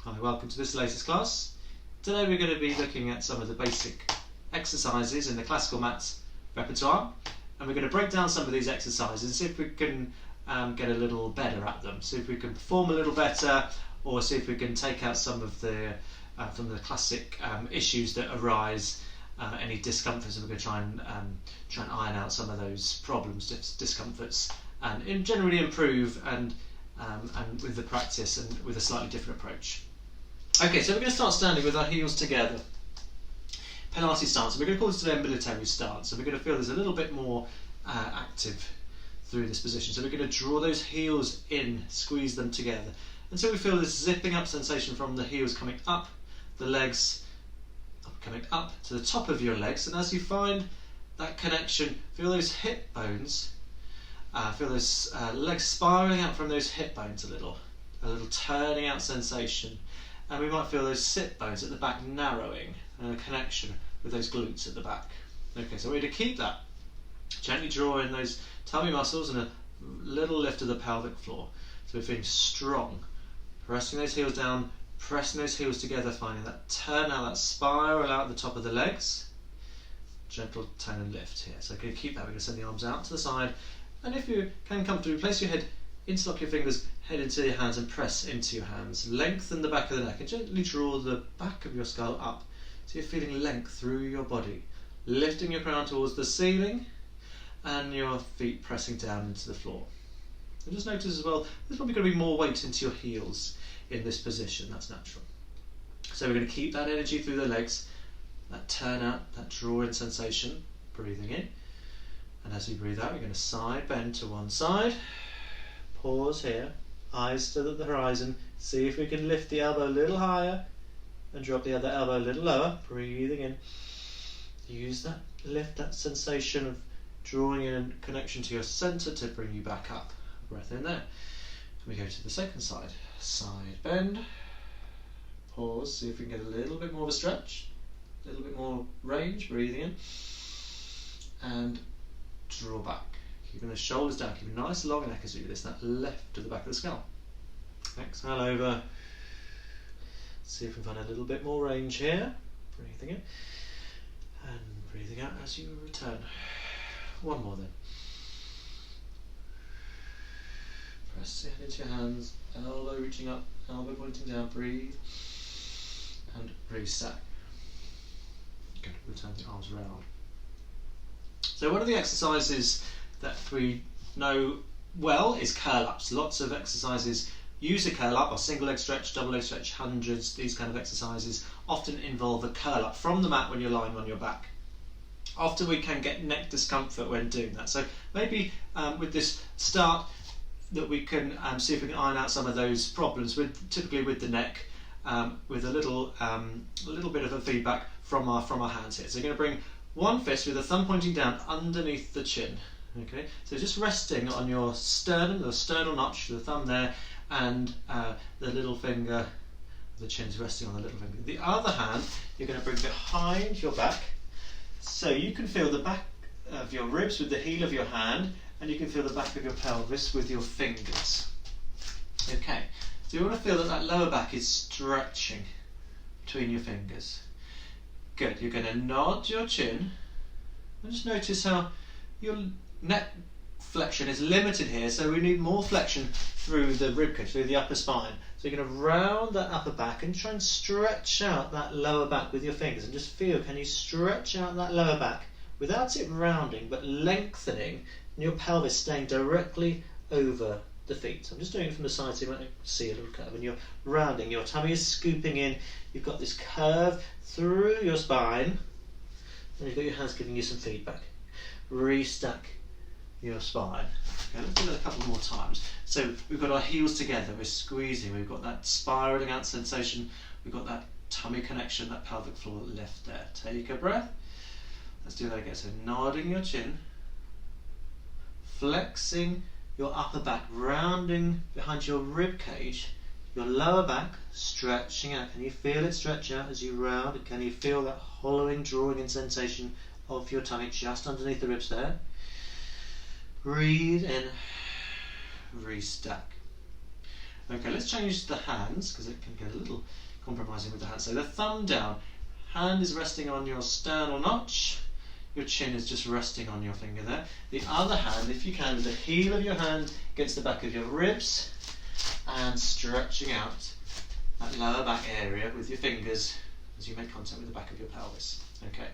Hi, welcome to this latest class. Today we're going to be looking at some of the basic exercises in the classical maths repertoire, and we're going to break down some of these exercises and see if we can get a little better at them, see if we can perform a little better, or see if we can take out some of the from the classic issues that arise, any discomforts, and we're going to try and iron out some of those problems, discomforts, and generally improve and with the practice and with a slightly different approach. Okay, so we're going to start standing with our heels together. Pilates stance. We're going to call this today a military stance, and we're going to feel there's a little bit more active through this position. So we're going to draw those heels in, squeeze them together until we feel this zipping up sensation from the heels coming up, the legs coming up to the top of your legs, and as you find that connection, feel those hip bones, feel those legs spiraling out from those hip bones a little turning out sensation. And we might feel those sit bones at the back narrowing and a connection with those glutes at the back. Okay, so we're going to keep that. Gently draw in those tummy muscles and a little lift of the pelvic floor. So we're feeling strong. Pressing those heels down, pressing those heels together, finding that turn out, that spiral out the top of the legs. Gentle tone and lift here. So we're going to keep that. We're going to send the arms out to the side. And if you can comfortably place your head, interlock your fingers, head into your hands and press into your hands. Lengthen the back of the neck and gently draw the back of your skull up so you're feeling length through your body. Lifting your crown towards the ceiling and your feet pressing down into the floor. And just notice as well, there's probably going to be more weight into your heels in this position, that's natural. So we're going to keep that energy through the legs, that turn out, that draw in sensation, breathing in. And as we breathe out, we're going to side bend to one side. Pause here, eyes still at the horizon. See if we can lift the elbow a little higher and drop the other elbow a little lower. Breathing in. Use that lift, that sensation of drawing in a connection to your centre to bring you back up. Breath in there. And we go to the second side. Side bend. Pause, see if we can get a little bit more of a stretch. A little bit more range. Breathing in. And draw back. Keeping the shoulders down, keeping a nice long neck as we do this, that left to the back of the skull. Exhale over. See if we can find a little bit more range here. Breathing in and breathing out as you return. One more then. Press it into your hands, elbow reaching up, elbow pointing down, breathe and restack. Good, return the arms round. So one of the exercises that we know well is curl ups. Lots of exercises use a curl up, or single leg stretch, double leg stretch, hundreds. These kind of exercises often involve a curl up from the mat when you're lying on your back. Often we can get neck discomfort when doing that. So maybe with this start that we can see if we can iron out some of those problems typically with the neck, with a little bit of a feedback from our hands here. So you're going to bring one fist with the thumb pointing down underneath the chin. Okay, so just resting on your sternum, the sternal notch, the thumb there, and the little finger, the chin is resting on the little finger. The other hand, you're going to bring behind your back, so you can feel the back of your ribs with the heel of your hand, and you can feel the back of your pelvis with your fingers. Okay, so you want to feel that lower back is stretching between your fingers. Good, you're going to nod your chin, and just notice how your neck flexion is limited here, so we need more flexion through the ribcage, through the upper spine. So you're going to round that upper back and try and stretch out that lower back with your fingers, and just feel, can you stretch out that lower back without it rounding but lengthening, and your pelvis staying directly over the feet. So I'm just doing it from the side so you might see a little curve, and you're rounding, your tummy is scooping in, you've got this curve through your spine, and you've got your hands giving you some feedback. Restack your spine. Okay, let's do that a couple more times. So we've got our heels together, we're squeezing, we've got that spiraling out sensation, we've got that tummy connection, that pelvic floor lift there. Take a breath. Let's do that again. So nodding your chin, flexing your upper back, rounding behind your rib cage, your lower back stretching out. Can you feel it stretch out as you round? Can you feel that hollowing, drawing in sensation of your tummy just underneath the ribs there? Breathe in, restack. Okay, let's change the hands because it can get a little compromising with the hands. So the thumb down, hand is resting on your sternal notch, your chin is just resting on your finger there. The other hand, if you can, with the heel of your hand against the back of your ribs and stretching out that lower back area with your fingers as you make contact with the back of your pelvis. Okay,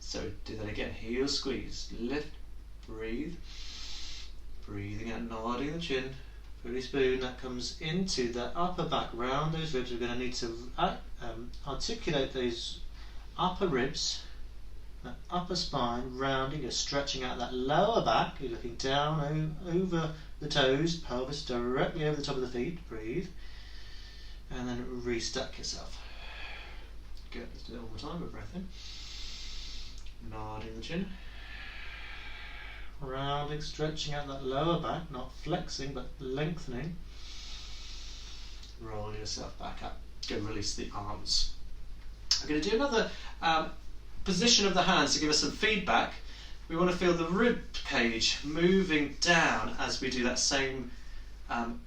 so do that again. Heel squeeze, lift, breathe, breathing out, nodding the chin. Fully spoon, that comes into the upper back, round those ribs. We're going to need to articulate those upper ribs, that upper spine, rounding, you're stretching out that lower back, you're looking down over the toes, pelvis directly over the top of the feet, breathe, and then restack yourself. Good, let's do that one more time, with breath in, nodding the chin, rounding, stretching out that lower back, not flexing but lengthening. Roll yourself back up. Go release the arms. I'm going to do another position of the hands to give us some feedback. We want to feel the rib cage moving down as we do that same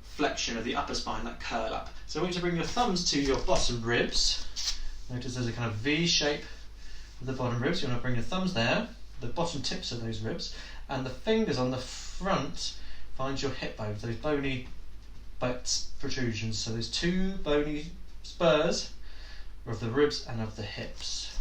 flexion of the upper spine, that curl up. So I want you to bring your thumbs to your bottom ribs. Notice there's a kind of V shape with the bottom ribs. You want to bring your thumbs there, the bottom tips of those ribs, and the fingers on the front find your hip bones, those bony butt protrusions. So there's two bony spurs of the ribs and of the hips.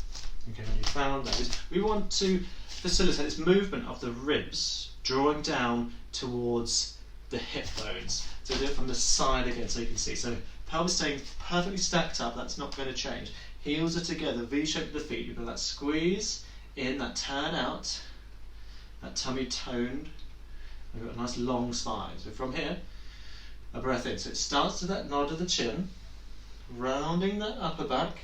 Okay, when you found those, we want to facilitate this movement of the ribs drawing down towards the hip bones. So do it from the side again so you can see. So pelvis staying perfectly stacked up, that's not going to change. Heels are together, V-shape of the feet. You've got that squeeze in, that turn out, that tummy toned. We've got a nice long spine. So from here, a breath in. So it starts to that nod of the chin, rounding that upper back,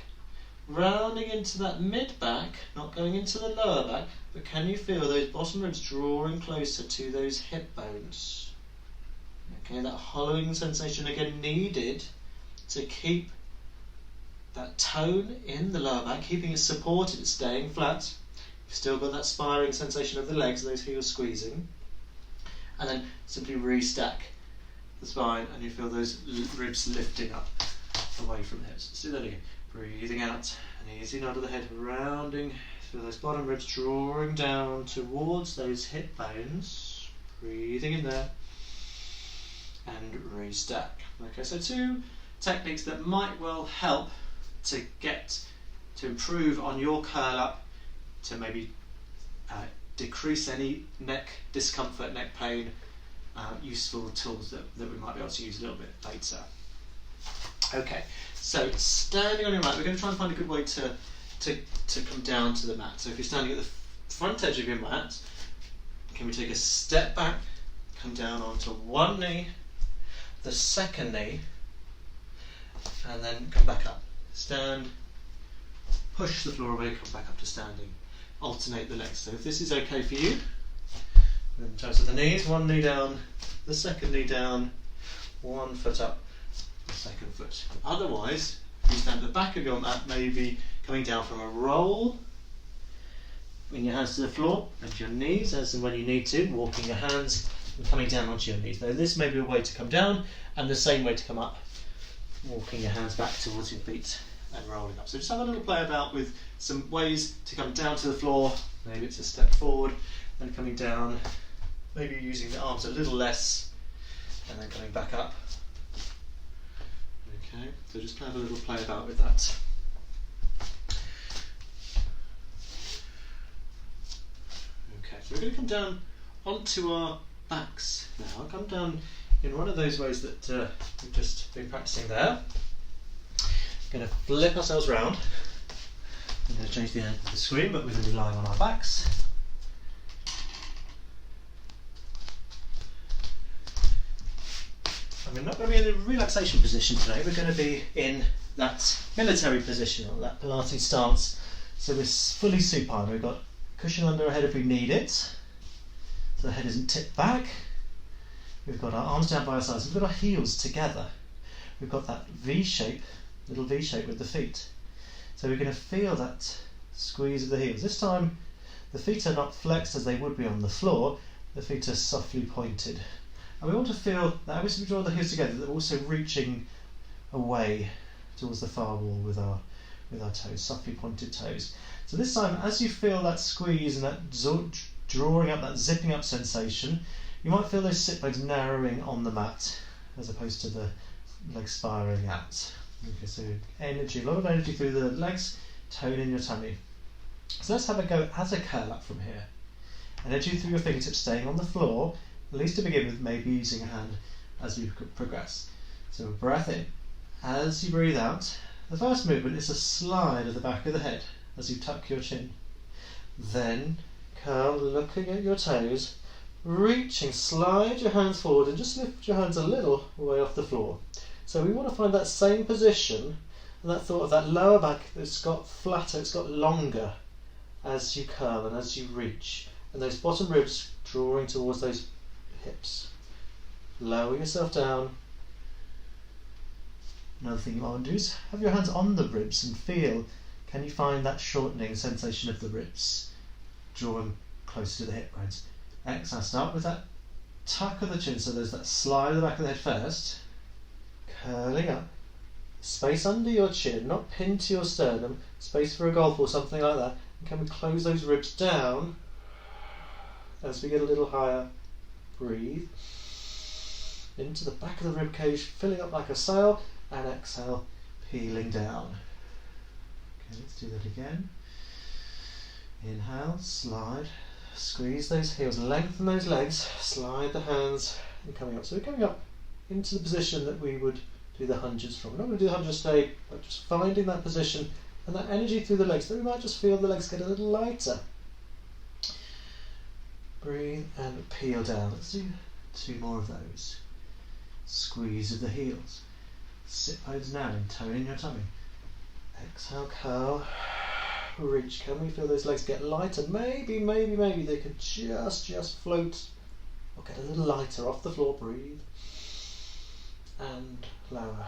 rounding into that mid back, not going into the lower back, but can you feel those bottom ribs drawing closer to those hip bones? Okay, that hollowing sensation again needed to keep that tone in the lower back, keeping it supported, staying flat. You've still got that spiring sensation of the legs, those heels squeezing. And then simply restack the spine and you feel those ribs lifting up away from the hips. Let's do that again. Breathing out, an easy nod of the head, rounding, feel those bottom ribs drawing down towards those hip bones. Breathing in there and restack. Okay, so two techniques that might well help to improve on your curl up, to maybe decrease any neck discomfort, neck pain, useful tools that we might be able to use a little bit later. Okay, so standing on your mat, we're going to try and find a good way to come down to the mat. So if you're standing at the front edge of your mat, can we take a step back, come down onto one knee, the second knee, and then come back up. Stand, push the floor away, come back up to standing. Alternate the legs. So if this is okay for you, in terms of the knees, one knee down, the second knee down, one foot up, the second foot. Otherwise, if you stand at the back of your mat, maybe coming down from a roll, bring your hands to the floor, bend your knees as and when you need to, walking your hands and coming down onto your knees. Now this may be a way to come down and the same way to come up, walking your hands back towards your feet and rolling up. So just have a little play about with some ways to come down to the floor. Maybe it's a step forward, then coming down, maybe using the arms a little less, and then coming back up. Okay, so just have a little play about with that. Okay, so we're going to come down onto our backs now. I'll come down in one of those ways that we've just been practicing there. Going to flip ourselves round. I'm going to change the end of the screen, but we're going to be lying on our backs. And we're not going to be in a relaxation position today, we're going to be in that military position, or that Pilates stance. So we're fully supine, we've got cushion under our head if we need it, so the head isn't tipped back. We've got our arms down by our sides, we've got our heels together. We've got that V shape, little V shape with the feet. So we're going to feel that squeeze of the heels. This time the feet are not flexed as they would be on the floor, the feet are softly pointed. And we want to feel that as we draw the heels together, that we're also reaching away towards the far wall with our toes, softly pointed toes. So this time, as you feel that squeeze and that drawing up, that zipping up sensation, you might feel those sit bones narrowing on the mat as opposed to the legs spiraling out. Okay, so energy, a lot of energy through the legs, tone in your tummy. So let's have a go as a curl up from here. Energy through your fingertips staying on the floor, at least to begin with, maybe using a hand as we progress. So breath in. As you breathe out, the first movement is a slide of the back of the head as you tuck your chin. Then curl, looking at your toes, reaching, slide your hands forward and just lift your hands a little way off the floor. So we want to find that same position and that thought of that lower back that's got flatter, it's got longer as you curl and as you reach. And those bottom ribs drawing towards those hips. Lower yourself down. Another thing you want to do is have your hands on the ribs and feel, can you find that shortening sensation of the ribs? Draw them close to the hip bones. Exhale, start with that tuck of the chin, so there's that slide of the back of the head first. Curling up. Space under your chin, not pinned to your sternum, space for a golf or something like that. And can we close those ribs down as we get a little higher? Breathe. Into the back of the rib cage, filling up like a sail. And exhale, peeling down. Okay, let's do that again. Inhale, slide, squeeze those heels, lengthen those legs, slide the hands, and coming up. So we're coming up into the position that we would do the hunches from. We're not going to do the hunches straight, but just finding that position and that energy through the legs. Then we might just feel the legs get a little lighter. Breathe and peel down. Let's do 2 more of those. Squeeze of the heels. Sit bones narrowing, tone in your tummy. Exhale, curl, reach. Can we feel those legs get lighter? Maybe they could just float or get a little lighter off the floor. Breathe. And lower.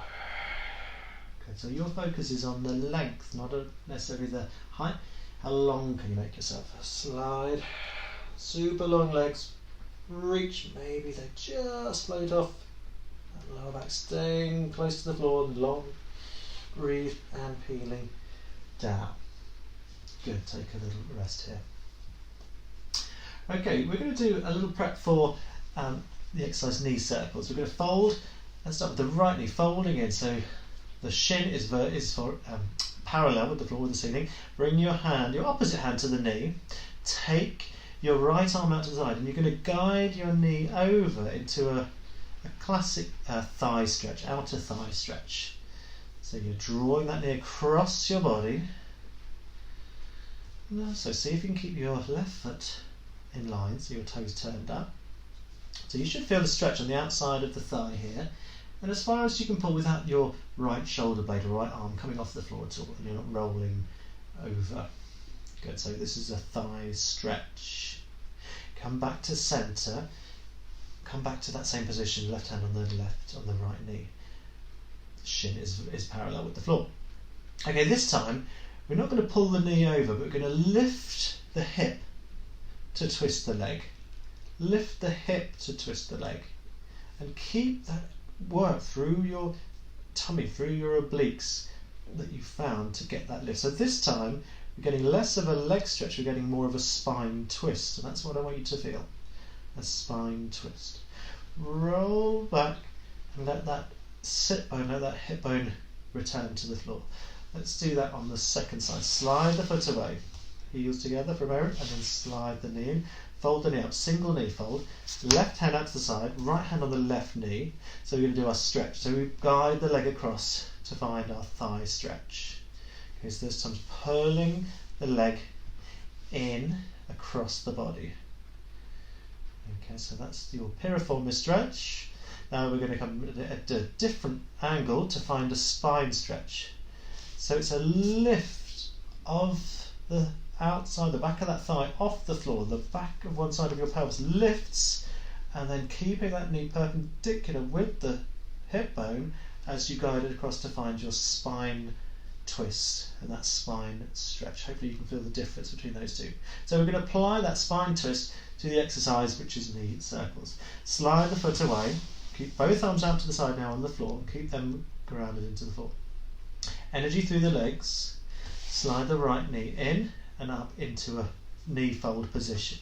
Okay, so your focus is on the length, not necessarily the height. How long can you make yourself? Slide. Super long legs. Reach. Maybe they just float off. Lower back staying close to the floor and long. Breathe and peeling down. Good, take a little rest here. Okay, we're going to do a little prep for the exercise knee circles. We're going to fold and start with the right knee, folding in so the shin is parallel with the floor, with the ceiling. Bring your opposite hand to the knee. Take your right arm out to the side and you're going to guide your knee over into a classic thigh stretch, outer thigh stretch. So you're drawing that knee across your body. So see if you can keep your left foot in line, so your toes turned up. So you should feel the stretch on the outside of the thigh here, and as far as you can pull without your right shoulder blade or right arm coming off the floor at all, and you're not rolling over. Good, so this is a thigh stretch. Come back to centre. Come back to that same position, left hand on the right knee. The shin is parallel with the floor. Okay, this time we're not going to pull the knee over, but we're going to lift the hip to twist the leg. Lift the hip to twist the leg. And keep that work through your tummy, through your obliques that you found to get that lift. So this time we're getting less of a leg stretch, we're getting more of a spine twist, and that's what I want you to feel. A spine twist. Roll back and let that sit bone, let that hip bone return to the floor. Let's do that on the second side. Slide the foot away, heels together for a moment, and then slide the knee in. Fold the knee up, single knee fold. Left hand out to the side, right hand on the left knee. So we're going to do our stretch. So we guide the leg across to find our thigh stretch. Okay, so this time pulling the leg in across the body. Okay, so that's your piriformis stretch. Now we're going to come at a different angle to find a spine stretch. So it's a lift of the outside, the back of that thigh off the floor, the back of one side of your pelvis lifts, and then keeping that knee perpendicular with the hip bone as you guide it across to find your spine twist and that spine stretch. Hopefully you can feel the difference between those two. So we're going to apply that spine twist to the exercise, which is knee circles. Slide the foot away, keep both arms out to the side now on the floor, keep them grounded into the floor. Energy through the legs, slide the right knee in and up into a knee fold position.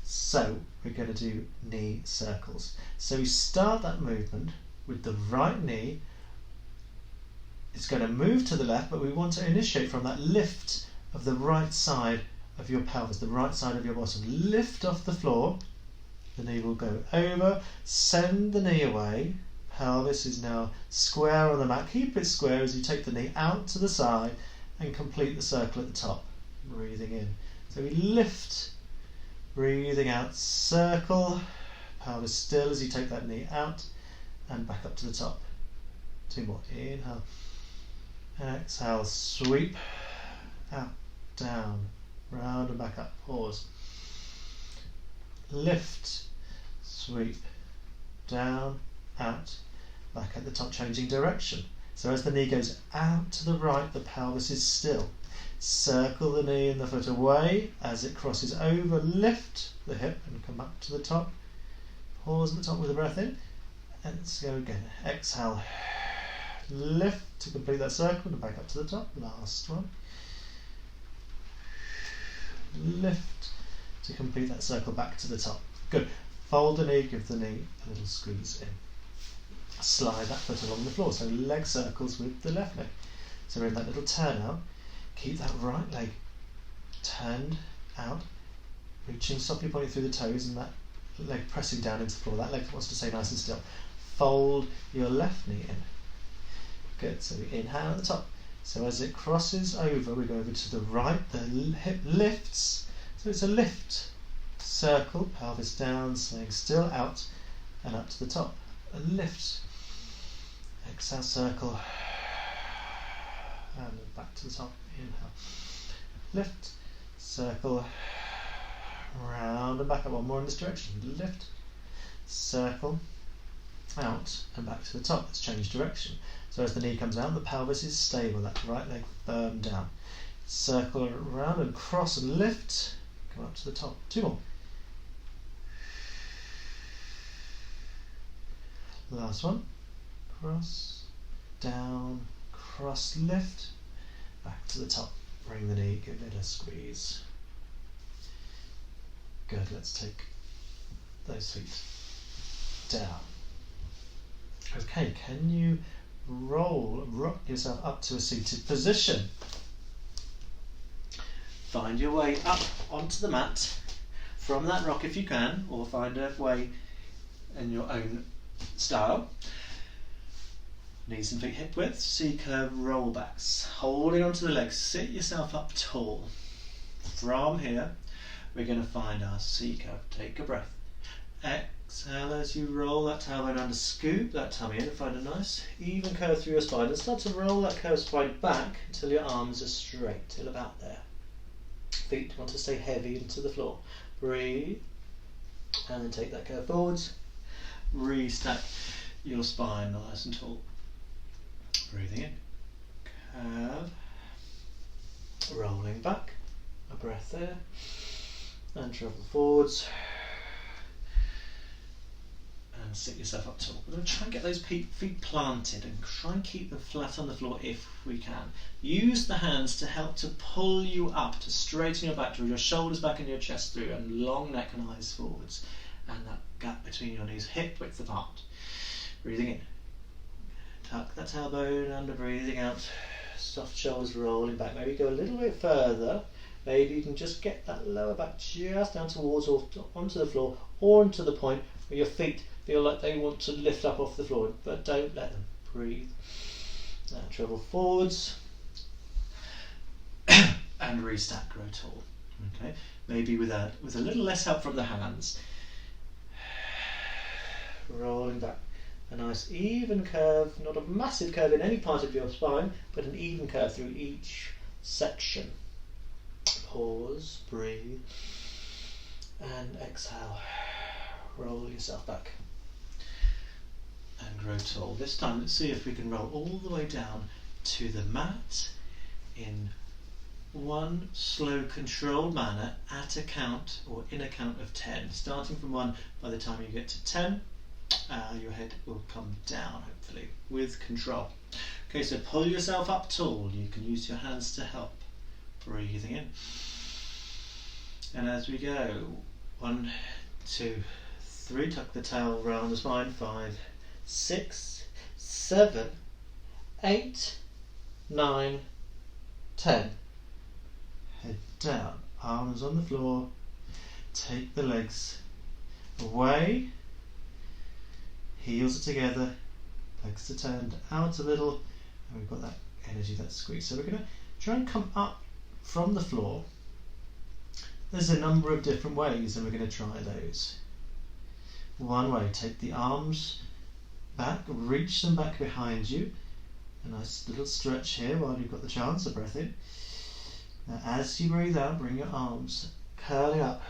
So we're going to do knee circles. So we start that movement with the right knee. It's going to move to the left, but we want to initiate from that lift of the right side of your pelvis, the right side of your bottom. Lift off the floor, the knee will go over, send the knee away, pelvis is now square on the mat. Keep it square as you take the knee out to the side and complete the circle at the top, breathing in. So we lift, breathing out, circle, pelvis still as you take that knee out and back up to the top. 2 more, inhale. Exhale, sweep, out, down, round and back up, pause. Lift, sweep, down, out, back at the top, changing direction. So as the knee goes out to the right, the pelvis is still. Circle the knee and the foot away as it crosses over, lift the hip and come up to the top. Pause at the top with a breath in, and let's go again. Exhale. Lift to complete that circle and back up to the top. Last one. Lift to complete that circle back to the top. Good. Fold the knee, give the knee a little squeeze in. Slide that foot along the floor. So leg circles with the left leg. So we're in that little turn out. Keep that right leg turned out, reaching softly pointing through the toes and that leg pressing down into the floor. That leg wants to stay nice and still. Fold your left knee in. Good, so we inhale at the top. So as it crosses over, we go over to the right, the hip lifts. So it's a lift, circle, pelvis down, staying still, out and up to the top. A lift, exhale, circle, and back to the top, inhale. Lift, circle, round and back up, one more in this direction. Lift, circle, out and back to the top. Let's change direction. So as the knee comes out, the pelvis is stable, that right leg firm down. Circle around and cross and lift, come up to the top. 2 more. Last one. Cross, down, cross, lift, back to the top. Bring the knee, give it a squeeze. Good, let's take those feet down. Okay, can you rock yourself up to a seated position? Find your way up onto the mat from that rock if you can, or find a way in your own style. Knees and feet hip width, C-curve rollbacks. Holding onto the legs, sit yourself up tall. From here, we're going to find our C-curve. Take a breath. Exhale as you roll that tailbone under, scoop that tummy in and find a nice even curve through your spine and start to roll that curved spine back until your arms are straight, till about there. Feet want to stay heavy into the floor. Breathe and then take that curve forwards. Restack your spine nice and tall. Breathing in, curve, rolling back, a breath there, and travel forwards. And sit yourself up tall. We're going to try and get those feet planted and try and keep them flat on the floor if we can. Use the hands to help to pull you up, to straighten your back, to your shoulders back and your chest through, and long neck and eyes forwards. And that gap between your knees hip width apart. Breathing in. Tuck that tailbone under, breathing out. Soft shoulders rolling back. Maybe go a little bit further. Maybe you can just get that lower back just down towards or onto the floor or into the point where your feet feel like they want to lift up off the floor, but don't let them. Breathe. Now travel forwards and restack, grow tall. Okay, maybe with a little less help from the hands. Rolling back. A nice even curve, not a massive curve in any part of your spine, but an even curve through each section. Pause, breathe, and exhale. Roll yourself back and grow tall. This time let's see if we can roll all the way down to the mat in one slow controlled manner at a count or in a count of 10. Starting from 1, by the time you get to 10, your head will come down, hopefully, with control. Okay, so pull yourself up tall. You can use your hands to help. Breathing in. And as we go, 1, 2, 3, tuck the tail round the spine, 5, 6, 7, 8, 9, 10. Head down, arms on the floor, take the legs away, heels are together, legs are turned out a little, and we've got that energy, that squeeze. So we're going to try and come up from the floor. There's a number of different ways, and we're going to try those. One way, take the arms back, reach them back behind you. A nice little stretch here while you've got the chance, a breath in. Now as you breathe out, bring your arms curling up.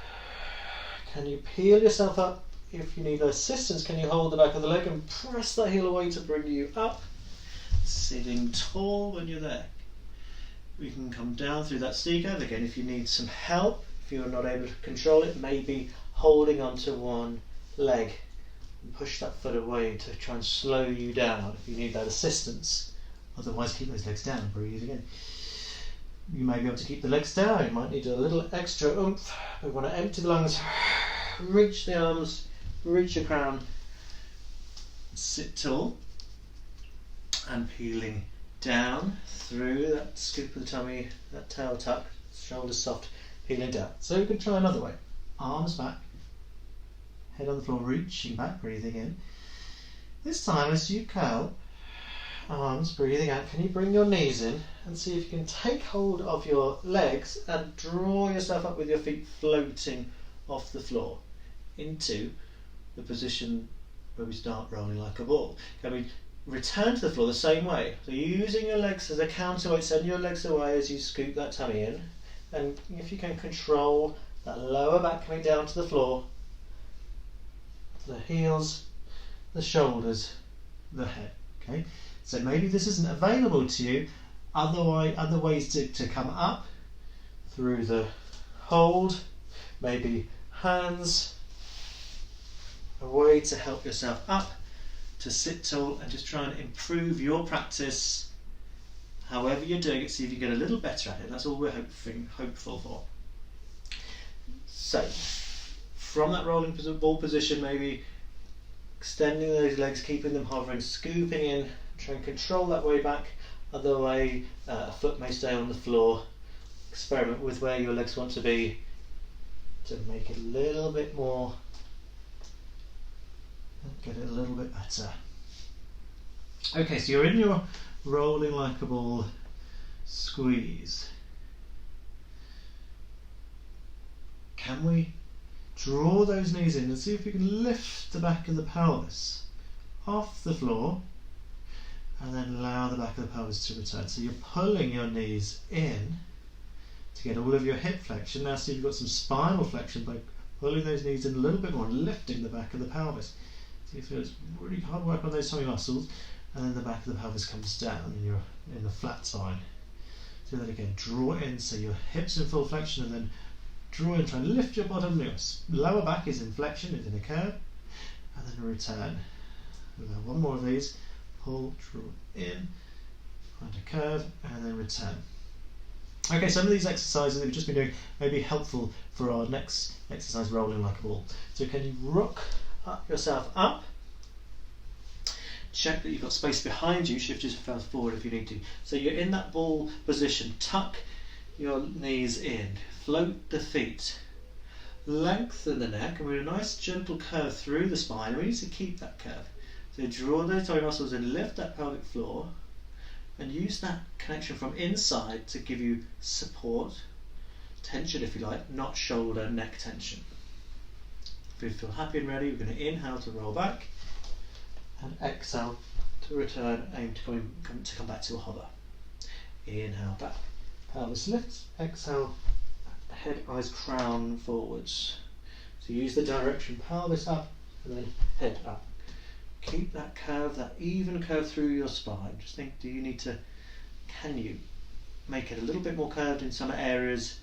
Can you peel yourself up? If you need assistance, can you hold the back of the leg and press that heel away to bring you up? Sitting tall when you're there. We can come down through that C curve. Again, if you need some help, if you're not able to control it, maybe holding onto one leg and push that foot away to try and slow you down if you need that assistance. Otherwise, keep those legs down and breathe again. You may be able to keep the legs down. You might need a little extra oomph. We want to empty the lungs, reach the arms, reach your crown, sit tall, and peeling down through that scoop of the tummy, that tail tuck, shoulders soft, peeling down. So we can try another way. Arms back, head on the floor, reaching back, breathing in. This time as you curl, arms breathing out, can you bring your knees in and see if you can take hold of your legs and draw yourself up with your feet floating off the floor into the position where we start rolling like a ball. Can we return to the floor the same way? So using your legs as a counterweight, send your legs away as you scoop that tummy in, and if you can control that lower back coming down to the floor, the heels, the shoulders, the head. Okay, so maybe this isn't available to you. Other ways to come up through the hold, maybe hands, a way to help yourself up, to sit tall and just try and improve your practice. However you're doing it, see if you get a little better at it. That's all we're hopeful for. So, from that rolling ball position, maybe extending those legs, keeping them hovering, scooping in, try and control that way back. Other way, a foot may stay on the floor. Experiment with where your legs want to be to make it a little bit more, get it a little bit better. Okay, so you're in your rolling like a ball squeeze. Can we draw those knees in and see if we can lift the back of the pelvis off the floor and then allow the back of the pelvis to return. So you're pulling your knees in to get all of your hip flexion. Now see if you've got some spinal flexion by pulling those knees in a little bit more and lifting the back of the pelvis. So you feel it's really hard work on those tummy muscles, and then the back of the pelvis comes down and you're in the flat spine. Do that again, draw in so your hips in full flexion, and then draw in, try and lift your bottom lip. Lower back is in flexion, it's in a curve, and then return. We'll have one more of these. Pull, draw in, find a curve, and then return. Okay, some of these exercises that we've just been doing may be helpful for our next exercise, rolling like a ball. So can you rock yourself up? Check that you've got space behind you, shift yourself forward if you need to. So you're in that ball position, tuck your knees in, float the feet, lengthen the neck, and we're in a nice gentle curve through the spine, and we need to keep that curve. So draw those tummy muscles and lift that pelvic floor, and use that connection from inside to give you support, tension if you like, not shoulder, neck tension. If you feel happy and ready, we're going to inhale to roll back, and exhale to return, aim to come back to a hover. Inhale back, pelvis lifts, exhale, head, eyes, crown forwards. So use the direction, pelvis up, and then head up. Keep that curve, that even curve through your spine. Just think, do you need to can you make it a little bit more curved in some areas,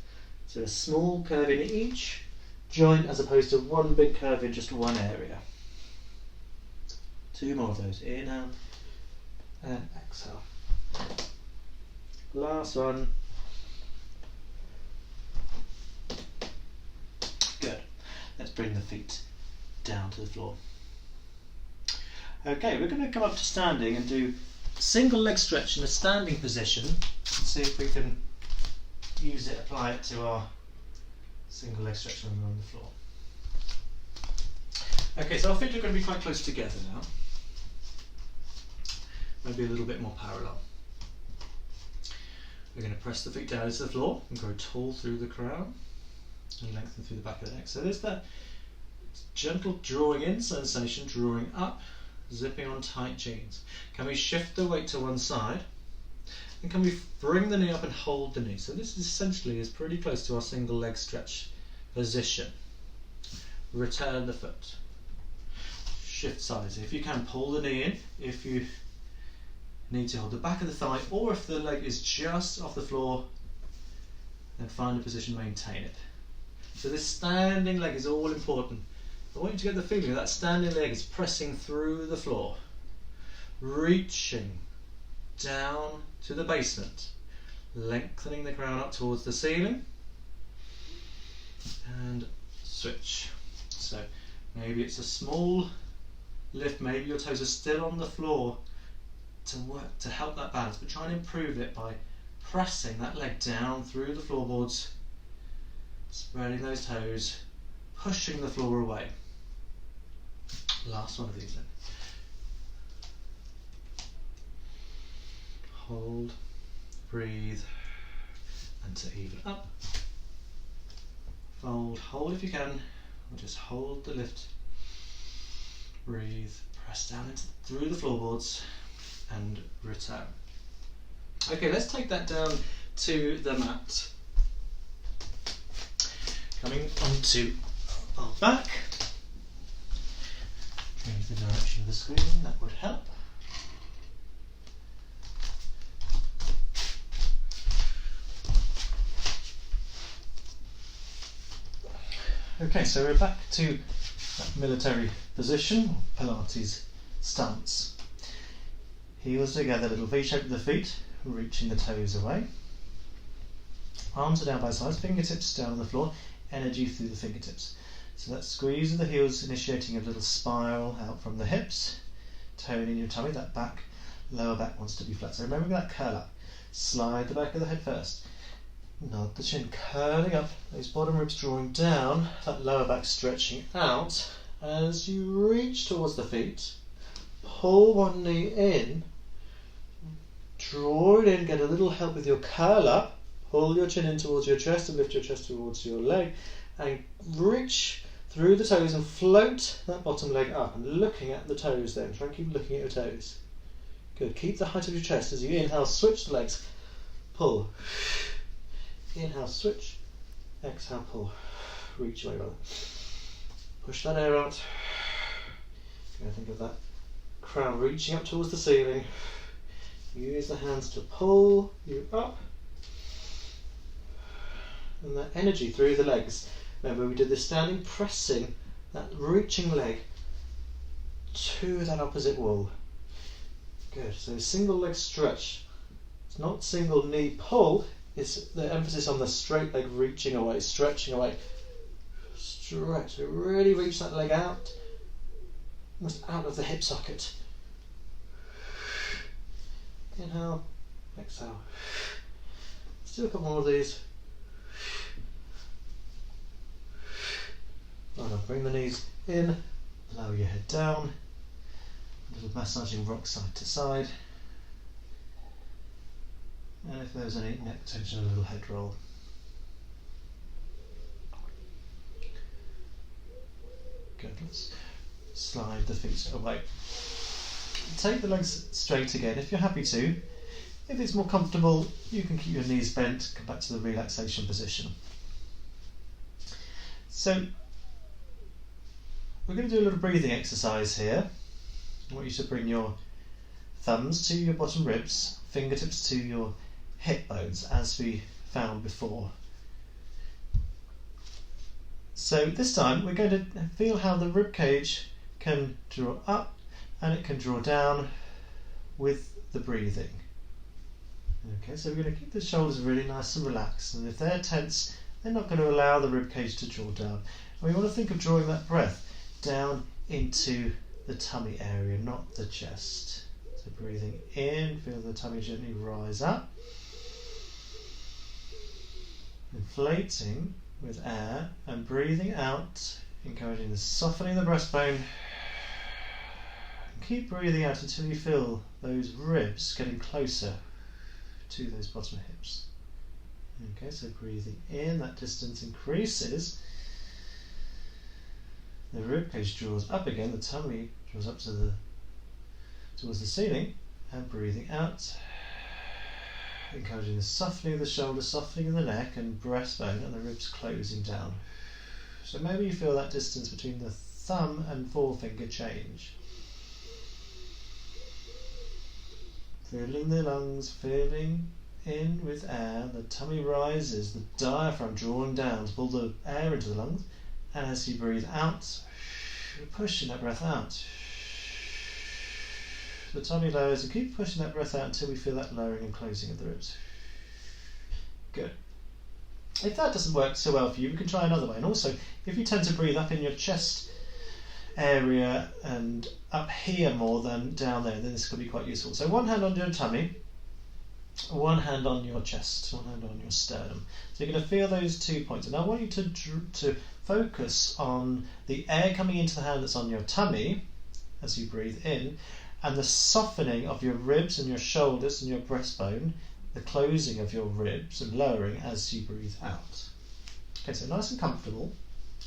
so a small curve in each joint as opposed to one big curve in just one area. 2 more of those. Inhale and exhale. Last one. Good. Let's bring the feet down to the floor. Okay, we're going to come up to standing and do single leg stretch in a standing position and see if we can use it, apply it to our single leg stretch when we're on the floor. Okay, so our feet are going to be quite close together now. Maybe a little bit more parallel. We're going to press the feet down into the floor and grow tall through the crown and lengthen through the back of the neck. So there's that gentle drawing in sensation, drawing up, zipping on tight jeans. Can we shift the weight to one side? And can we bring the knee up and hold the knee? So this essentially is pretty close to our single leg stretch position. Return the foot. Shift sides. If you can, pull the knee in. If you need to hold the back of the thigh, or if the leg is just off the floor, then find a position, maintain it. So this standing leg is all important. I want you to get the feeling that standing leg is pressing through the floor, reaching down to the basement, lengthening the crown up towards the ceiling, and switch. So maybe it's a small lift, maybe your toes are still on the floor to work to help that balance, but try and improve it by pressing that leg down through the floorboards, spreading those toes, pushing the floor away. Last one of these then. Hold, breathe, and to even up. Fold, hold if you can, or just hold the lift. Breathe, press down through the floorboards, and return. Okay, let's take that down to the mat. Coming onto our back. Change the direction of the squeezing, that would help. Okay, so we're back to that military position, Pilates stance. Heels together, little V shape with the feet, reaching the toes away. Arms are down by sides, fingertips down on the floor, energy through the fingertips. So that squeeze of the heels initiating a little spiral out from the hips, toning your tummy, that back, lower back wants to be flat. So remember that curl up. Slide the back of the head first. Nod the chin, curling up, those bottom ribs drawing down, that lower back stretching out. As you reach towards the feet, pull one knee in, draw it in, get a little help with your curl up, pull your chin in towards your chest and lift your chest towards your leg, and reach through the toes and float that bottom leg up, and looking at the toes then. Try and keep looking at your toes. Good. Keep the height of your chest as you inhale, switch the legs, pull. Inhale, switch, exhale, pull. Reach away, rather. Push that air out. Go think of that crown reaching up towards the ceiling. Use the hands to pull you up. And that energy through the legs. Remember, we did this standing, pressing that reaching leg to that opposite wall. Good. So single leg stretch. It's not single knee pull, it's the emphasis on the straight leg reaching away, stretching away. Stretch. So really reach that leg out, almost out of the hip socket. Inhale, exhale. Let's do a couple more of these. Bring the knees in, lower your head down, a little massaging rock side to side, and if there's any neck tension, a little head roll. Good, let's slide the feet away. Take the legs straight again if you're happy to. If it's more comfortable, you can keep your knees bent, come back to the relaxation position. So we're going to do a little breathing exercise here. I want you to bring your thumbs to your bottom ribs, fingertips to your hip bones as we found before. So this time we're going to feel how the rib cage can draw up and it can draw down with the breathing. Okay, so we're going to keep the shoulders really nice and relaxed, and if they're tense, they're not going to allow the rib cage to draw down. And we want to think of drawing that breath down into the tummy area, not the chest. So breathing in, feel the tummy gently rise up. Inflating with air, and breathing out, encouraging the softening of the breastbone. And keep breathing out until you feel those ribs getting closer to those bottom hips. Okay, so breathing in, that distance increases. The rib cage draws up again, the tummy draws up towards the ceiling, and breathing out, encouraging the softening of the shoulder, softening of the neck and breastbone, and the ribs closing down. So maybe you feel that distance between the thumb and forefinger change. Filling the lungs, filling in with air, the tummy rises, the diaphragm drawing down to pull the air into the lungs, and as you breathe out, you're pushing that breath out. The tummy lowers, and keep pushing that breath out until we feel that lowering and closing of the ribs. Good. If that doesn't work so well for you, we can try another way. And also, if you tend to breathe up in your chest area and up here more than down there, then this could be quite useful. So one hand on your tummy, one hand on your chest, one hand on your sternum. So you're going to feel those 2 points. And I want you to focus on the air coming into the hand that's on your tummy as you breathe in, and the softening of your ribs and your shoulders and your breastbone, the closing of your ribs and lowering as you breathe out. Okay, so nice and comfortable.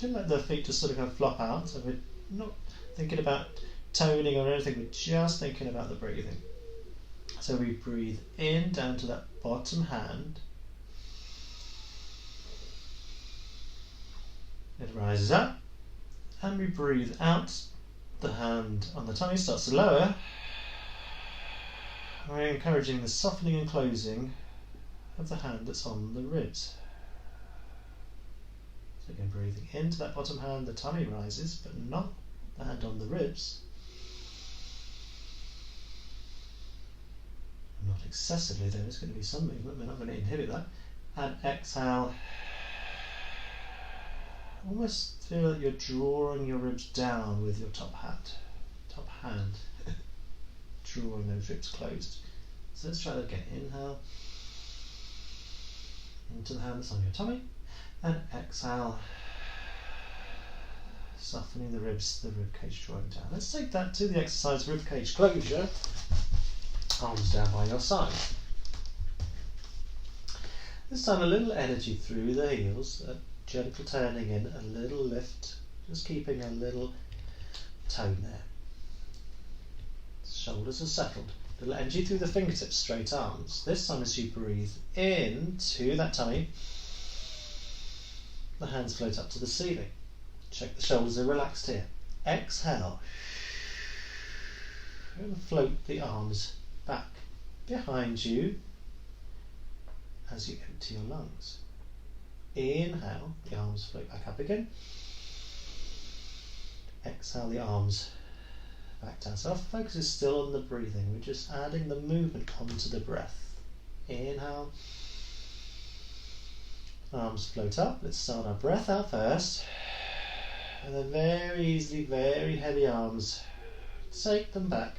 Don't let the feet just sort of go flop out. So we're not thinking about toning or anything, we're just thinking about the breathing. So we breathe in down to that bottom hand. It rises up, and we breathe out. The hand on the tummy starts to lower. We're encouraging the softening and closing of the hand that's on the ribs. So again, breathing into that bottom hand, the tummy rises, but not the hand on the ribs. Not excessively, though, there's going to be some movement, we're not going to inhibit that. And exhale. Almost feel that you're drawing your ribs down with your top hand, drawing those ribs closed. So let's try that again. Inhale into the hand that's on your tummy, and exhale, softening the ribs, the rib cage drawing down. Let's take that to the exercise rib cage closure. Arms down by your side. This time a little energy through the heels, a gentle turning in, a little lift, just keeping a little tone there. Shoulders are settled. A little energy through the fingertips, straight arms. This time as you breathe in to that tummy, the hands float up to the ceiling. Check the shoulders are relaxed here. Exhale. And float the arms back behind you as you empty your lungs. Inhale, the arms float back up again. Exhale, the arms back down. So our focus is still on the breathing. We're just adding the movement onto the breath. Inhale. Arms float up. Let's start our breath out first. And then very easily, very heavy arms, take them back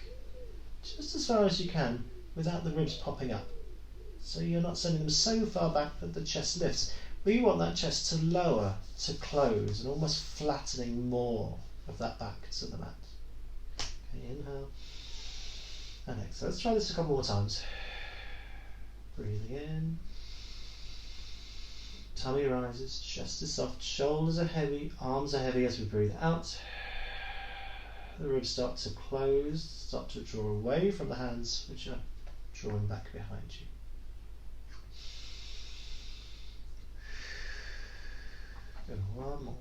just as far as you can without the ribs popping up. So you're not sending them so far back that the chest lifts. We want that chest to lower, to close, and almost flattening more of that back to the mat. Okay, inhale and exhale. Let's try this a couple more times. Breathing in. Tummy rises, chest is soft, shoulders are heavy, arms are heavy as we breathe out. The ribs start to close, start to draw away from the hands which are drawing back behind you. Good, one more.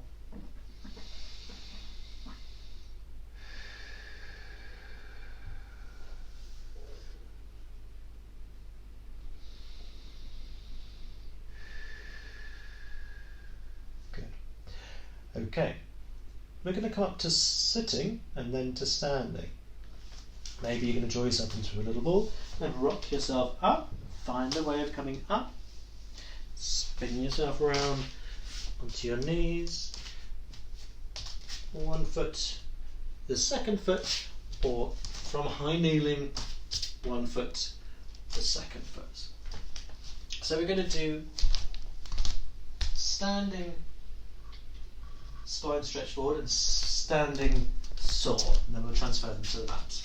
Okay, we're going to come up to sitting and then to standing. Maybe you're going to draw yourself into a little ball and rock yourself up, find a way of coming up, spin yourself around onto your knees, one foot, the second foot, or from high kneeling, 1 foot, the second foot. So we're going to do standing spine stretch forward and standing saw, and then we'll transfer them to the mat.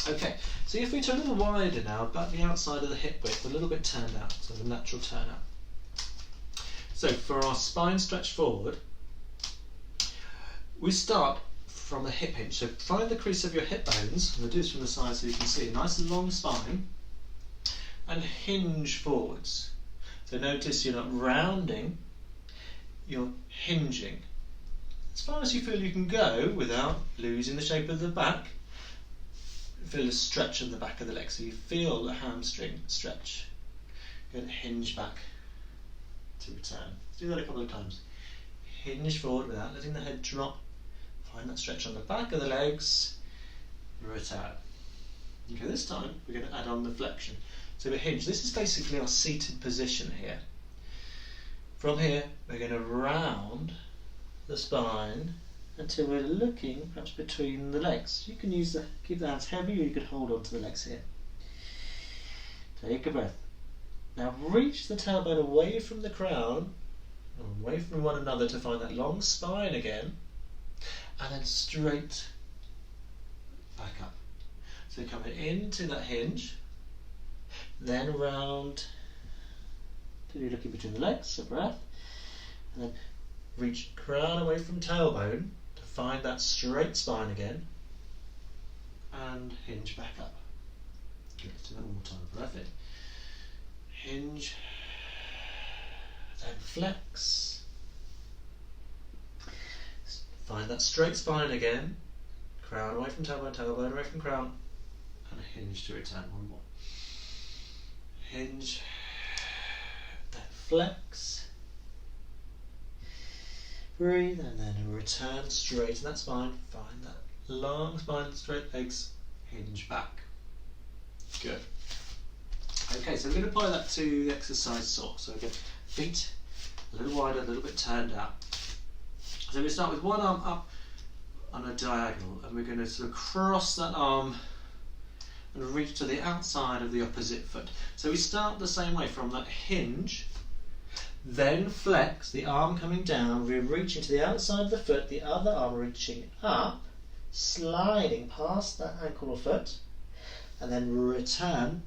Okay, so if we turn a little wider now, about the outside of the hip width, a little bit turned out, so the natural turn out. So for our spine stretch forward, we start from the hip hinge. So find the crease of your hip bones, and we'll do this from the side so you can see a nice long spine, and hinge forwards. So notice you're not rounding, you're hinging. As far as you feel you can go without losing the shape of the back. Feel a stretch of the back of the leg, so you feel the hamstring stretch. Go and hinge back to return. Let's do that a couple of times. Hinge forward without letting the head drop. Find that stretch on the back of the legs. Return. Okay, this time we're going to add on the flexion. So we hinge. This is basically our seated position here. From here, we're going to round the spine until we're looking perhaps between the legs. You can keep the hands heavy, or you could hold on to the legs here. Take a breath. Now reach the tailbone away from the crown, away from one another to find that long spine again, and then straight back up. So coming into that hinge, then round till you're looking between the legs, a breath, and then reach crown away from tailbone to find that straight spine again, and hinge back up. Good, let's do that one more time, breath in. Hinge, then flex, find that straight spine again, crown away from tailbone, tailbone away from crown, and hinge to return. One more. Hinge, then flex, breathe, and then return straight in that spine. Find that long spine, straight legs, hinge back. Good. Okay, so we're going to apply that to the exercise saw. So again, feet a little wider, a little bit turned out. So we start with one arm up on a diagonal, and we're going to sort of cross that arm and reach to the outside of the opposite foot. So we start the same way from that hinge, then flex, the arm coming down, we're reaching to the outside of the foot, the other arm reaching up, sliding past that ankle or foot, and then return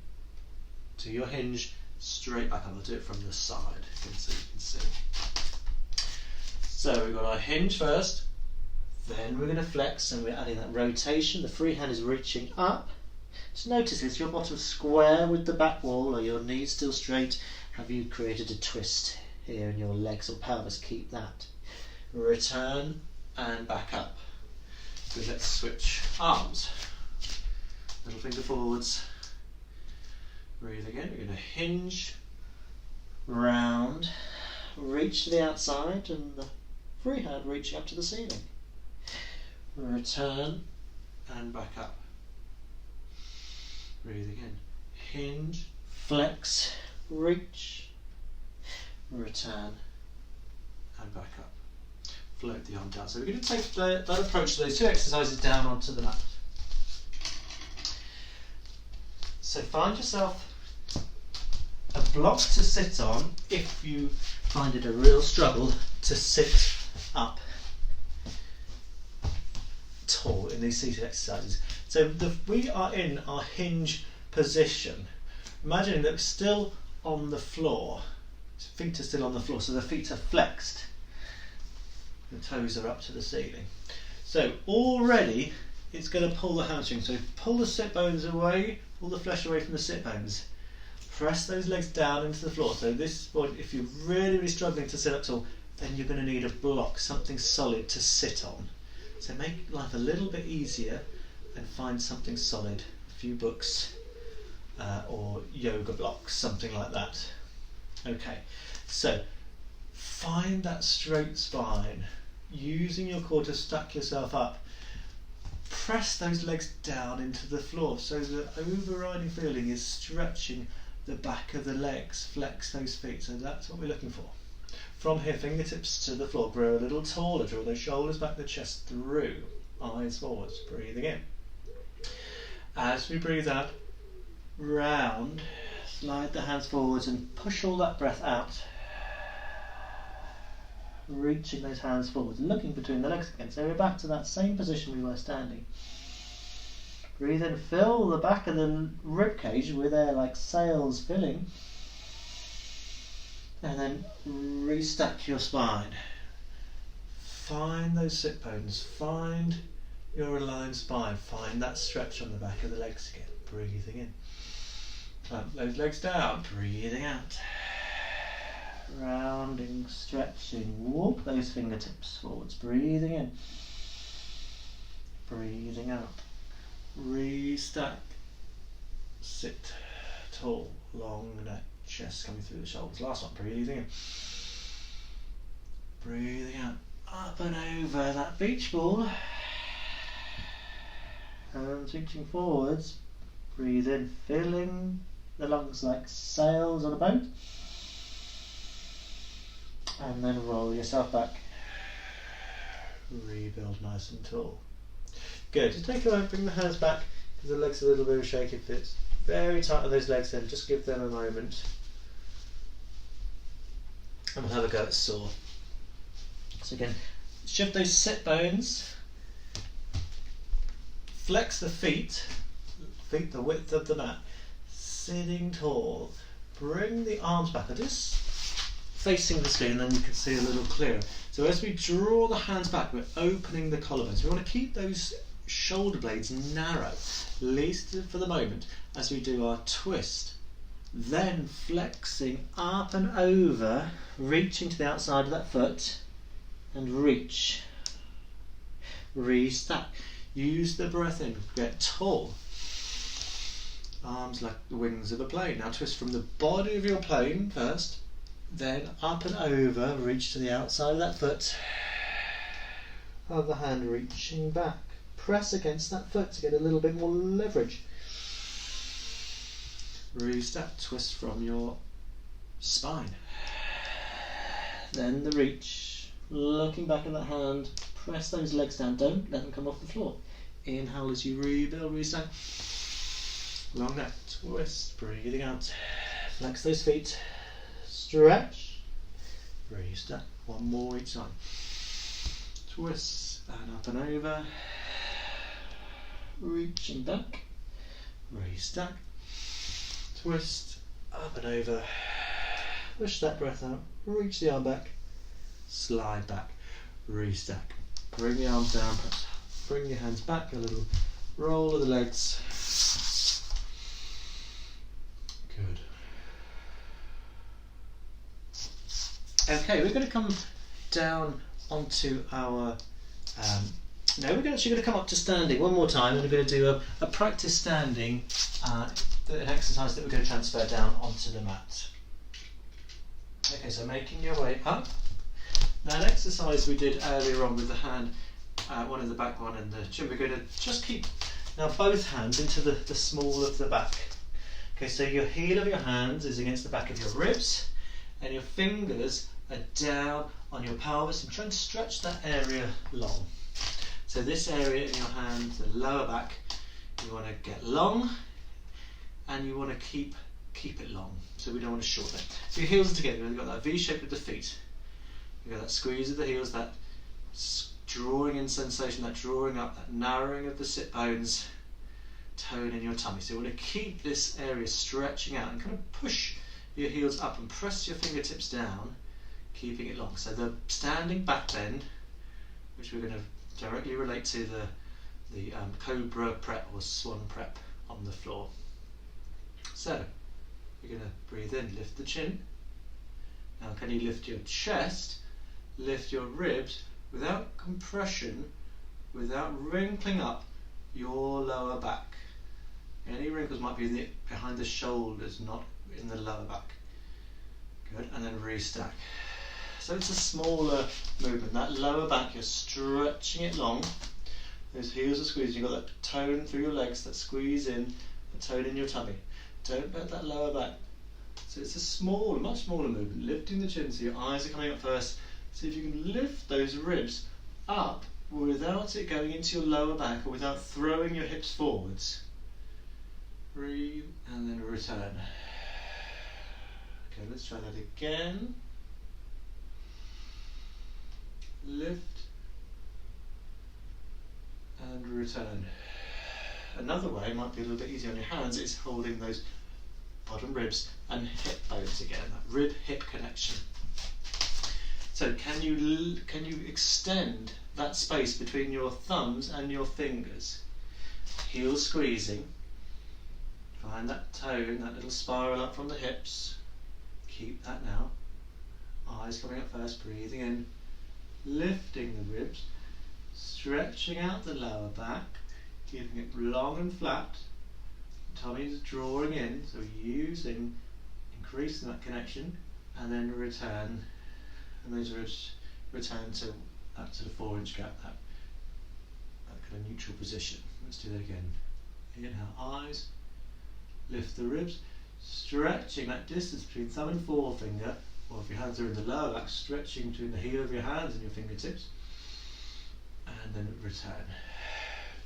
to your hinge straight back up. I'll do it from the side so you can see. So we've got our hinge first, then we're going to flex, and we're adding that rotation. The free hand is reaching up. Just notice, is your bottom square with the back wall, or your knees still straight? Have you created a twist here in your legs or pelvis? Keep that. Return and back up. So let's switch arms. Little finger forwards. Breathe again. We're going to hinge, round, reach to the outside, and the free hand reaching up to the ceiling. Return and back up. Breathe again. Hinge, flex, reach, return, and back up. Float the arm down. So we're going to take that approach to those two exercises down onto the mat. So find yourself a block to sit on if you find it a real struggle to sit up tall in these seated exercises. So we are in our hinge position. Imagine that we're still on the floor. Feet are still on the floor, so the feet are flexed. The toes are up to the ceiling. So already it's going to pull the hamstring. So pull the sit bones away, pull the flesh away from the sit bones. Press those legs down into the floor. So this point, if you're really struggling to sit up tall, then you're going to need a block, something solid to sit on. So make life a little bit easier and find something solid. A few books or yoga blocks, something like that. Okay, so Find that straight spine. Using your core to stack yourself up. Press those legs down into the floor so the overriding feeling is stretching the back of the legs. Flex those feet. So that's what we're looking for. From here, fingertips to the floor. Grow a little taller. Draw those shoulders back, the chest through. Eyes forwards. Breathing in. As we breathe out, round. Slide the hands forwards and push all that breath out. Reaching those hands forwards, looking between the legs again. So we're back to that same position we were standing. Breathe in, fill the back of the rib cage with air like sails filling. And then restack your spine. Find those sit bones. Find your aligned spine. Find that stretch on the back of the legs again. Breathing in. Clamp those legs down. Breathing out. Rounding, stretching. Walk those fingertips forwards. Breathing in. Breathing out. Restack. Sit tall. Long neck. Chest coming through the shoulders. Last one. Breathing in. Breathing out. Up and over that beach ball. Hands reaching forwards. Breathe in, filling the lungs like sails on a boat. And then roll yourself back. Rebuild nice and tall. Good. Just take a moment, bring the hands back because the legs are a little bit of a shaky fit. Very tight on those legs then, just give them a moment. And we'll have a go at saw. So again, shift those sit bones. Flex the feet the width of the mat. Sitting tall. Bring the arms back. Just facing the screen, then you can see a little clearer. So as we draw the hands back, we're opening the collarbones. We want to keep those shoulder blades narrow, at least for the moment, as we do our twist. Then flexing up and over, reaching to the outside of that foot, and reach. Restack. Use the breath in, get tall. Arms like the wings of a plane. Now twist from the body of your plane first, then up and over, reach to the outside of that foot. Other hand reaching back. Press against that foot to get a little bit more leverage. Restack, twist from your spine. Then the reach. Looking back at that hand, press those legs down, don't let them come off the floor. Inhale as you rebuild, restack. Long neck, twist, breathing out. Flex those feet. Stretch, restack, one more each time. Twist and up and over. Reaching back, restack. Twist, up and over. Push that breath out, reach the arm back. Slide back, restack. Bring the arms down, perhaps bring your hands back, a little roll of the legs. Good. Okay, we're going to come down onto our. No, we're actually going to come up to standing one more time, and we're going to do a practice standing, an exercise that we're going to transfer down onto the mat. Okay, so making your way up. Now, an exercise we did earlier on with the hand, one in the back, one in the chin. We're going to just keep now both hands into the small of the back. Okay, so your heel of your hands is against the back of your ribs, and your fingers are down on your pelvis, and try and stretch that area long. So this area in your hand, the lower back, you want to get long, and you want to keep it long. So we don't want to shorten it. So your heels are together, and you've got that V shape with the feet. You've got that squeeze of the heels, that drawing in sensation, that drawing up, that narrowing of the sit bones, tone in your tummy. So you want to keep this area stretching out and kind of push your heels up and press your fingertips down, keeping it long. So the standing back bend, which we're going to directly relate to the cobra prep or swan prep on the floor. So you're going to breathe in, lift the chin. Now can you lift your chest, lift your ribs without compression, without wrinkling up your lower back. Any wrinkles might be behind the shoulders, not in the lower back. Good, and then restack. So it's a smaller movement. That lower back, you're stretching it long. Those heels are squeezing. You've got that tone through your legs, that squeeze in, the tone in your tummy. Don't let that lower back. So it's a small, much smaller movement. Lifting the chin so your eyes are coming up first. See if you can lift those ribs up without it going into your lower back or without throwing your hips forwards. Breathe and then return. Okay, let's try that again. Lift and return. Another way, might be a little bit easier on your hands, is holding those bottom ribs and hip bones again, that rib-hip connection. So can you extend that space between your thumbs and your fingers? Heels squeezing. Find that tone, that little spiral up from the hips. Keep that now. Eyes coming up first, breathing in. Lifting the ribs, stretching out the lower back, keeping it long and flat. Tummy is drawing in, so increasing that connection, and then return. And those ribs return to that sort of 4-inch gap, that kind of neutral position. Let's do that again. Inhale, eyes, lift the ribs, stretching that distance between thumb and forefinger, or if your hands are in the lower back, stretching between the heel of your hands and your fingertips, and then return.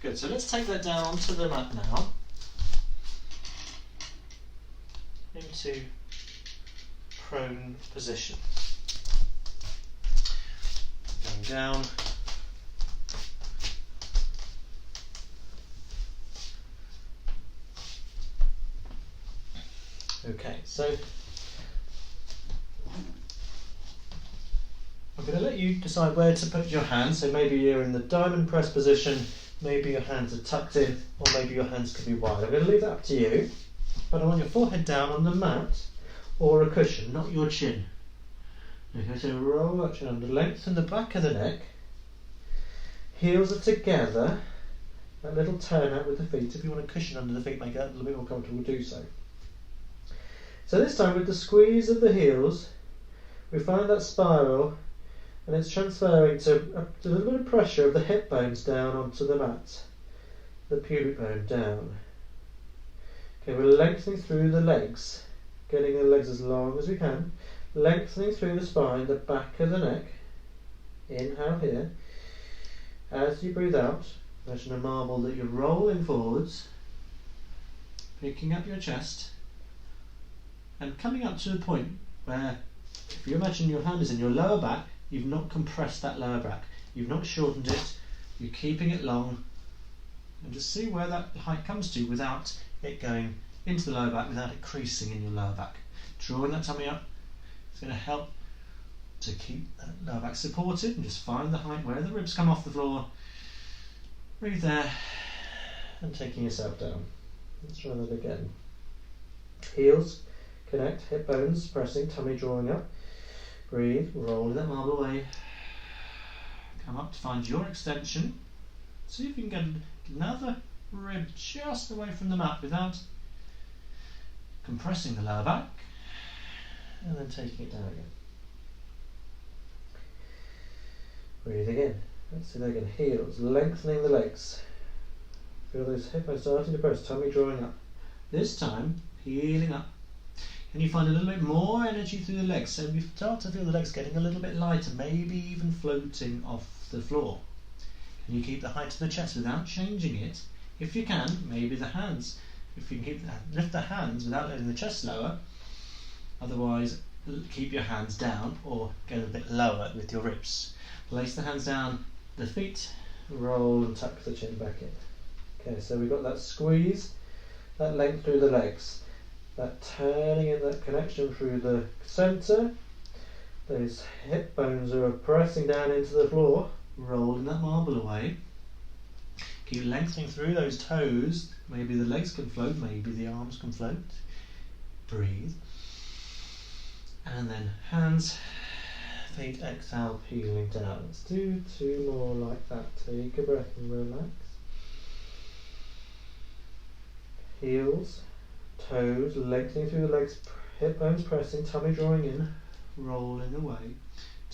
Good, so let's take that down onto the mat now, into prone position. Going down. Okay, so I'm going to let you decide where to put your hands. So maybe you're in the diamond press position, maybe your hands are tucked in, or maybe your hands could be wide. I'm going to leave that up to you, but I want your forehead down on the mat or a cushion, not your chin. Okay, so roll that chin under, lengthen the back of the neck, heels are together, that little turn out with the feet. If you want a cushion under the feet, make it a little bit more comfortable, do so. So this time with the squeeze of the heels, we find that spiral and it's transferring to a little bit of pressure of the hip bones down onto the mat, the pubic bone down. Okay, we're lengthening through the legs, getting the legs as long as we can, lengthening through the spine, the back of the neck. Inhale here. As you breathe out, imagine a marble that you're rolling forwards, picking up your chest, and coming up to a point where, if you imagine your hand is in your lower back, you've not compressed that lower back, you've not shortened it, you're keeping it long, and just see where that height comes to without it going into the lower back, without it creasing in your lower back. Drawing that tummy up, it's going to help to keep that lower back supported, and just find the height where the ribs come off the floor. Breathe there, and taking yourself down. Let's try that again. Heels connect, hip bones pressing, tummy drawing up. Breathe, rolling that marble away. Come up to find your extension. See if you can get another rib just away from the mat without compressing the lower back. And then taking it down again. Breathe again. Let's do that again. Heels, lengthening the legs. Feel those hip bones starting to press, tummy drawing up. This time, heeling up. And you find a little bit more energy through the legs, so you start to feel the legs getting a little bit lighter, maybe even floating off the floor. Can you keep the height of the chest without changing it? If you can, maybe the hands. If you can lift the hands without letting the chest lower, otherwise keep your hands down or get a bit lower with your ribs. Place the hands down, the feet, roll and tuck the chin back in. Okay, so we've got that squeeze, that length through the legs. That turning in, that connection through the centre. Those hip bones are pressing down into the floor, rolling that marble away. Keep lengthening through those toes. Maybe the legs can float, maybe the arms can float. Breathe. And then hands, feet, exhale, peeling down. Let's do 2 more like that. Take a breath and relax. Heels, toes, lengthening through the legs, hip bones pressing, tummy drawing in, rolling away.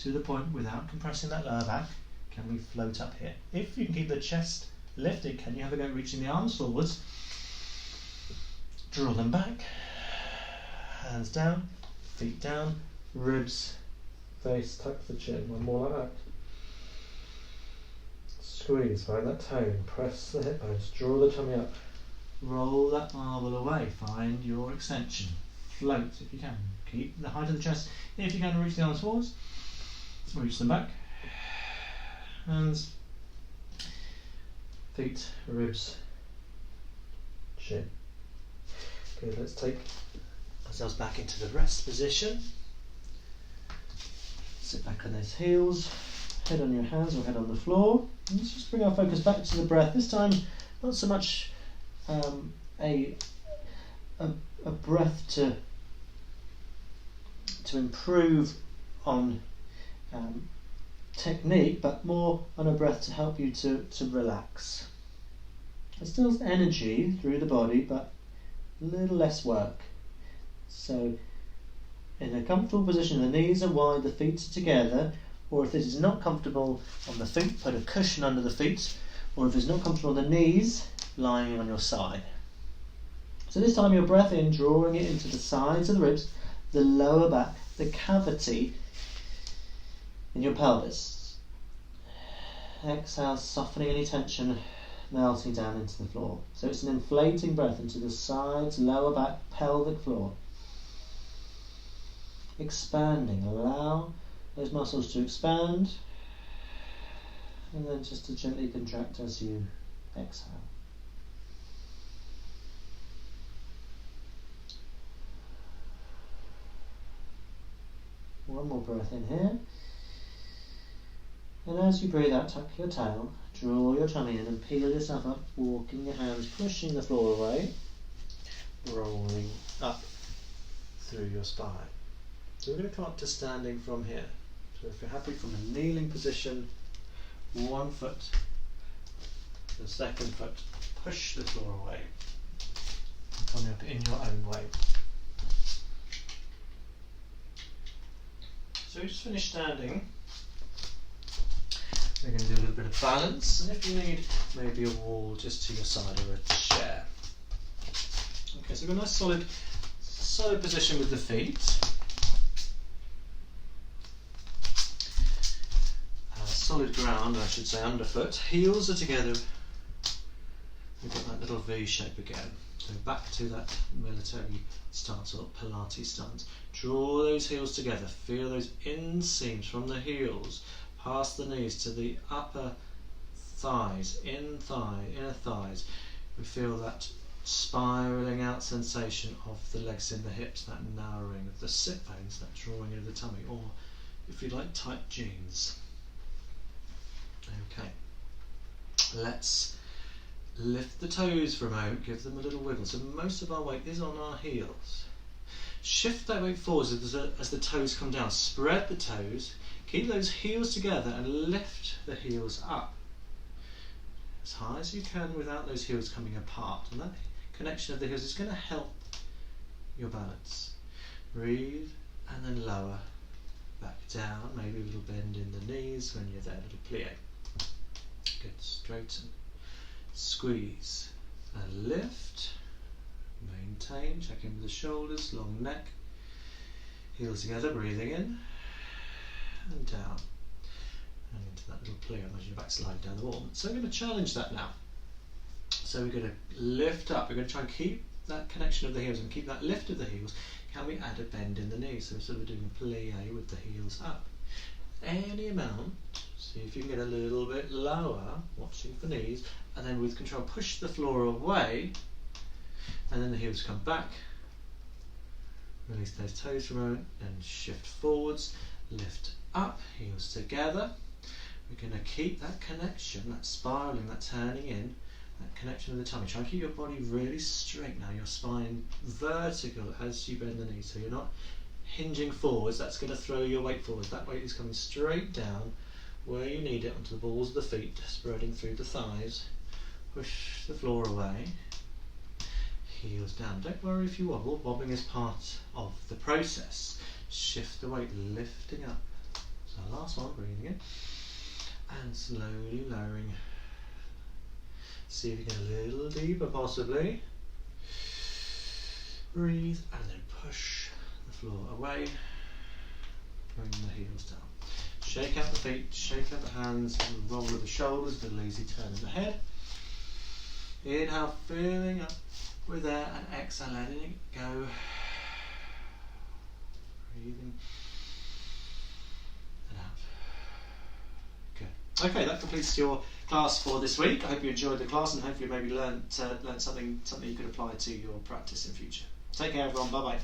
to the point without compressing that lower back. Can we float up here? If you can keep the chest lifted, can you have a go reaching the arms forwards? Draw them back, hands down, feet down, ribs, face, tuck the chin. One more like that. Squeeze, find that tone, press the hip bones, draw the tummy up. Roll that marble away, find your extension. Float if you can. Keep the height of the chest. If you can, reach the arms forwards, reach them back. Hands, feet, ribs, chin. Okay, let's take ourselves back into the rest position. Sit back on those heels, head on your hands or head on the floor. And let's just bring our focus back to the breath. This time, not so much a breath to improve on technique, but more on a breath to help you to relax. There's still energy through the body, but a little less work. So in a comfortable position, the knees are wide, the feet are together, or if this is not comfortable on the feet, put a cushion under the feet, or if it's not comfortable on the knees, lying on your side. So this time your breath in, drawing it into the sides of the ribs, the lower back, the cavity in your pelvis. Exhale, softening any tension, melting down into the floor. So it's an inflating breath into the sides, lower back, pelvic floor. Expanding, allow those muscles to expand, and then just to gently contract as you exhale. One more breath in here. And as you breathe out, tuck your tail, draw your tummy in and peel yourself up, walking your hands, pushing the floor away, rolling up through your spine. So we're going to come up to standing from here. So if you're happy from a kneeling position, one foot, the second foot, push the floor away. Come up in your own way. So we just finished standing. We're going to do a little bit of balance, and if you need maybe a wall just to your side or a chair. Okay, so we've got a nice solid position with the feet. Solid ground, I should say, underfoot. Heels are together. We've got that little V shape again. So back to that military stance or Pilates stance. Draw those heels together. Feel those inseams from the heels past the knees to the upper thighs, inner thighs. We feel that spiraling out sensation of the legs in the hips, that narrowing of the sit bones, that drawing of the tummy, or if you like, tight jeans. Okay, let's lift the toes for a moment, give them a little wiggle. So most of our weight is on our heels. Shift that weight forwards as the toes come down. Spread the toes, keep those heels together and lift the heels up as high as you can without those heels coming apart. And that connection of the heels is going to help your balance. Breathe and then lower back down, maybe a little bend in the knees when you're there, a little plie. Good, straighten, squeeze and lift, maintain, check in with the shoulders, long neck, heels together, breathing in and down and into that little plie. Imagine your back sliding down the wall. So we're going to challenge that now. So we're going to lift up, we're going to try and keep that connection of the heels and keep that lift of the heels. Can we add a bend in the knees? So we're sort of doing a plie with the heels up. Any amount, see if you can get a little bit lower, watching for knees, and then with control push the floor away, and then the heels come back, release those toes for a moment, and shift forwards, lift up, heels together. We're going to keep that connection, that spiraling, that turning in, that connection with the tummy. Try and keep your body really straight now, your spine vertical as you bend the knees, so you're not hinging forwards. That's going to throw your weight forwards. That weight is coming straight down where you need it, onto the balls of the feet, spreading through the thighs. Push the floor away, heels down. Don't worry if you wobble, wobbling is part of the process. Shift the weight, lifting up, So last one, breathing in and slowly lowering. See if you get a little deeper possibly. Breathe and then push the floor away. Bring the heels down. Shake out the feet, shake out the hands, roll of the shoulders, the lazy turn of the head. Inhale, filling up with air, and exhale, letting it go. Breathing and out. Good. Okay, that completes your class for this week. I hope you enjoyed the class and hopefully maybe learned something you could apply to your practice in future. Take care, everyone. Bye bye.